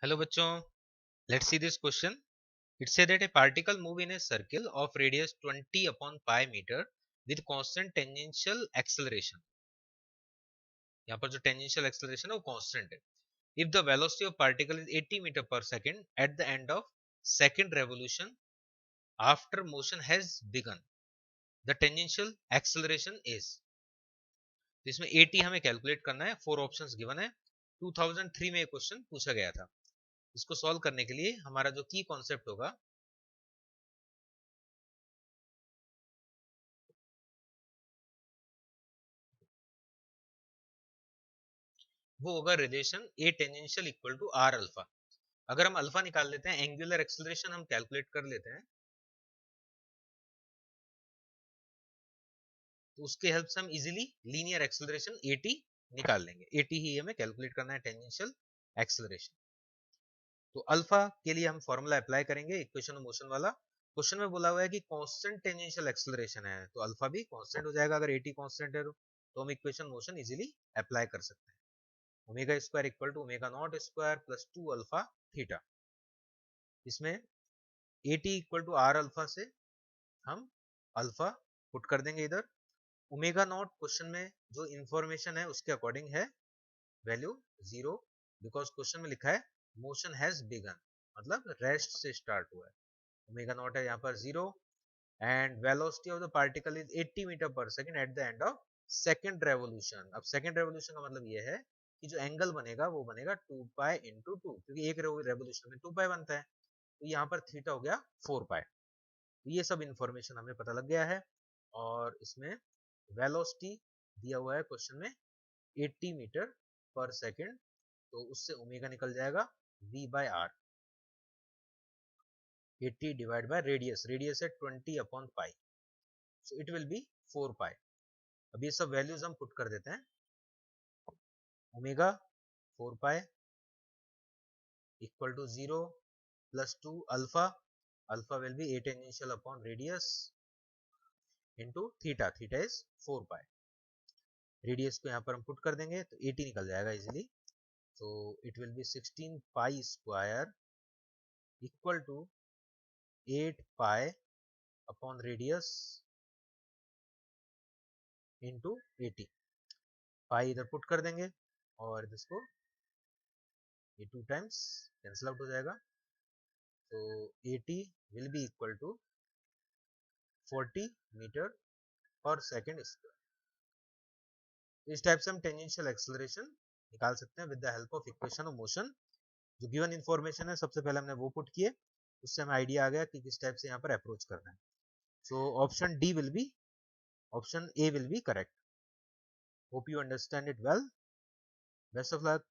Hello बच्चों, let's see this question. It said that a particle move in a circle of radius 20 upon pi meter with constant tangential acceleration. यहाँ पर जो tangential acceleration है वो constant है. If the velocity of particle is 80 meter per second at the end of second revolution after motion has begun, the tangential acceleration is. तो इसमें 80 हमें calculate करना है. 4 ऑप्शंस गिवन है. 2003 में ये क्वेश्चन पूछा गया था. इसको सॉल्व करने के लिए हमारा जो की कॉन्सेप्ट होगा वो होगा relation a tangential equal to r alpha. अगर हम अल्फा निकाल लेते हैं, एंगुलर एक्सेलरेशन हम कैलकुलेट कर लेते हैं, तो उसके हेल्प से हम इजीली लीनियर एक्सेलरेशन एटी निकाल लेंगे. एटी ही हमें कैलकुलेट करना है टेंजेंशियल एक्सेलरेशन. तो अल्फा के लिए हम फॉर्मूला अप्लाई करेंगे इक्वेशन ऑफ मोशन वाला. क्वेश्चन में बोला हुआ है कि कांस्टेंट टेंजेंशियल एक्सेलरेशन है, तो अल्फा भी कांस्टेंट हो जाएगा. अगर एटी कांस्टेंट है तो हम इक्वेशन मोशन इजीली अप्लाई कर सकते हैं. Omega square equal to omega naught square plus 2 alpha theta. इसमें a t equal to r alpha से हम अल्फा पुट कर देंगे इधर. ओमेगा नॉट क्वेश्चन में जो इंफॉर्मेशन है उसके अकॉर्डिंग है वैल्यू 0, बिकॉज क्वेश्चन में लिखा है मोशन हैज बिगन, मतलब रेस्ट से स्टार्ट हुआ है. ओमेगा नॉट है यहाँ पर 0 and velocity of the particle is 80 metre per second at the end of second revolution. अब सेकंड रेवोल्यूशन का मतलब ये है कि जो एंगल बनेगा वो बनेगा 2 पाई इंटू 2, क्योंकि एक रेवोल्यूशन में 2 पाई बनता है. तो यहाँ पर थीटा हो गया 4 पाई. ये सब इंफॉर्मेशन हमें पता लग गया है. और इसमें वेलोसिटी दिया हुआ है क्वेश्चन में 80 मीटर पर सेकंड, तो उससे ओमेगा निकल जाएगा v by r. 80 divide by radius, radius है 20 upon pi, so it will be 4 pi. अब ये सब वैल्यूज हम पुट कर देते हैं. Omega 4 pi equal to 0 plus 2 alpha, alpha will be 8 tangential upon radius into theta, theta is 4 pi. Radius को यहाँ पर हम पुट कर देंगे तो 80 निकल जाएगा easily. so it will be 16 pi square equal to 8 pi upon radius into 80. पाई इधर पुट कर देंगे और इसको ये 2 टाइम्स कैंसिल आउट हो जाएगा. तो 80 will be equal to 40 metre पर सेकेंड स्क्वायर. इस टाइप से हम टेंजेंशियल एक्सेलरेशन निकाल सकते हैं with the help of equation of motion. जो गिवन इन्फॉर्मेशन है सबसे पहले हमने वो पुट किए, उससे हमें आइडिया आ गया कि किस टाइप से यहाँ पर अप्रोच करना है. So option D will be, option A will be correct. Hope you understand it well. Best of luck.